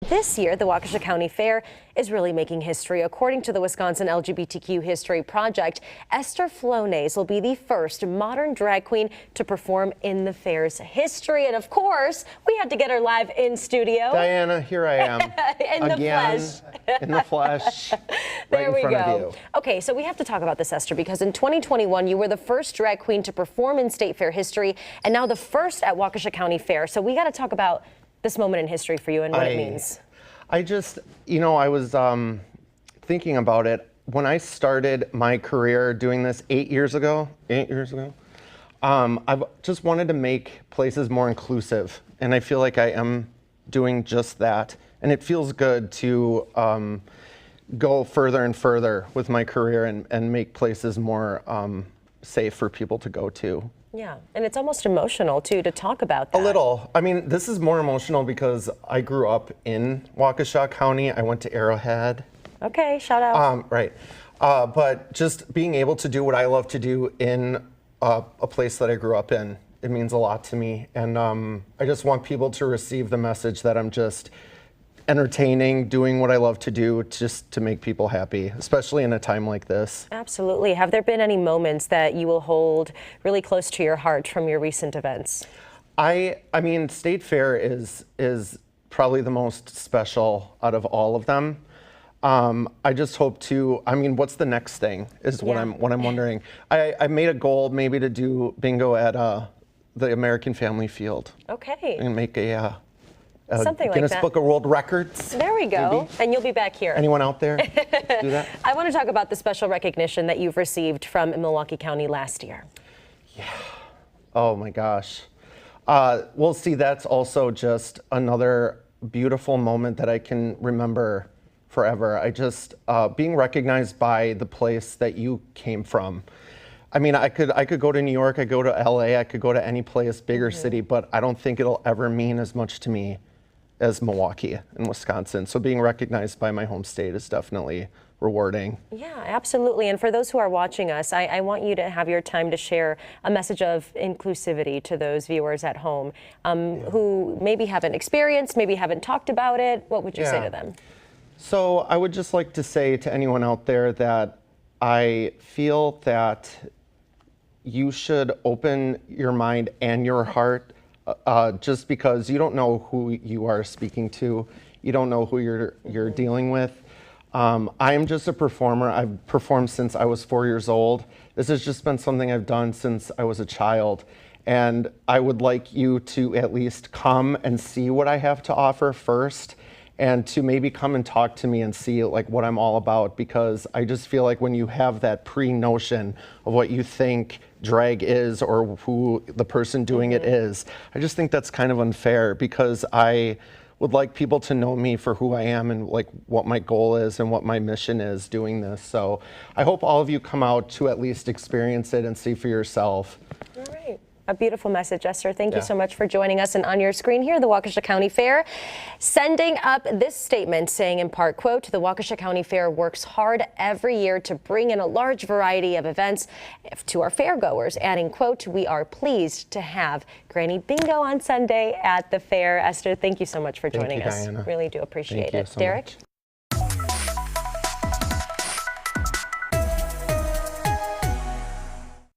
this year, the Waukesha County Fair is really making history. According to the Wisconsin LGBTQ History Project, Esther Flonase will be the first modern drag queen to perform in the fair's history. And of course, we had to get her live in studio. Diana, here I am. In Again, the flesh. In the flesh. There we right in front of go. you. Okay, so we have to talk about this, Esther, because in 2021, you were the first drag queen to perform in State Fair history, and now the first at Waukesha County Fair. So we got to talk about this moment in history for you and what it means. I just, I was thinking about it. When I started my career doing this 8 years ago, I've just wanted to make places more inclusive. And I feel like I am doing just that. And it feels good to go further and further with my career and make places more safe for people to go to. Yeah, and it's almost emotional, too, to talk about that. A little. I mean, this is more emotional because I grew up in Waukesha County. I went to Arrowhead. Okay, shout out. Right. But just being able to do what I love to do in a place that I grew up in, it means a lot to me. And I just want people to receive the message that I'm just entertaining, doing what I love to do just to make people happy, especially in a time like this. Absolutely. Have there been any moments that you will hold really close to your heart from your recent events? I mean, State Fair is probably the most special out of all of them. I just hope to, what's the next thing is what I'm wondering. I made a goal maybe to do bingo at the American Family Field. Okay. And make a something Guinness like that. Book of World Records. There we go. Maybe. And you'll be back here. Anyone out there do that? I want to talk about the special recognition that you've received from Milwaukee County last year. Yeah. Oh my gosh. Well, see, that's also just another beautiful moment that I can remember forever. I just being recognized by the place that you came from. I mean, I could go to New York, I could go to LA, I could go to any place, bigger city, but I don't think it'll ever mean as much to me as Milwaukee in Wisconsin. So being recognized by my home state is definitely rewarding. Yeah, absolutely. And for those who are watching us, I want you to have your time to share a message of inclusivity to those viewers at home who maybe haven't experienced, maybe haven't talked about it. What would you say to them? So I would just like to say to anyone out there that I feel that you should open your mind and your heart just because you don't know who you are speaking to. You don't know who you're dealing with. I am just a performer. I've performed since I was 4 years old. This has just been something I've done since I was a child. And I would like you to at least come and see what I have to offer first, and to maybe come and talk to me and see like what I'm all about, because I just feel like when you have that pre-notion of what you think drag is or who the person doing it is, I just think that's kind of unfair, because I would like people to know me for who I am and like what my goal is and what my mission is doing this. So I hope all of you come out to at least experience it and see for yourself. All right. A beautiful message, Esther. Thank you so much for joining us. And on your screen here, the Waukesha County Fair sending up this statement saying in part, quote, "The Waukesha County Fair works hard every year to bring in a large variety of events to our fairgoers," adding, quote, "We are pleased to have Granny Bingo on Sunday at the fair." Esther, thank you so much for joining us. Diana. Really do appreciate it. So Derek? much.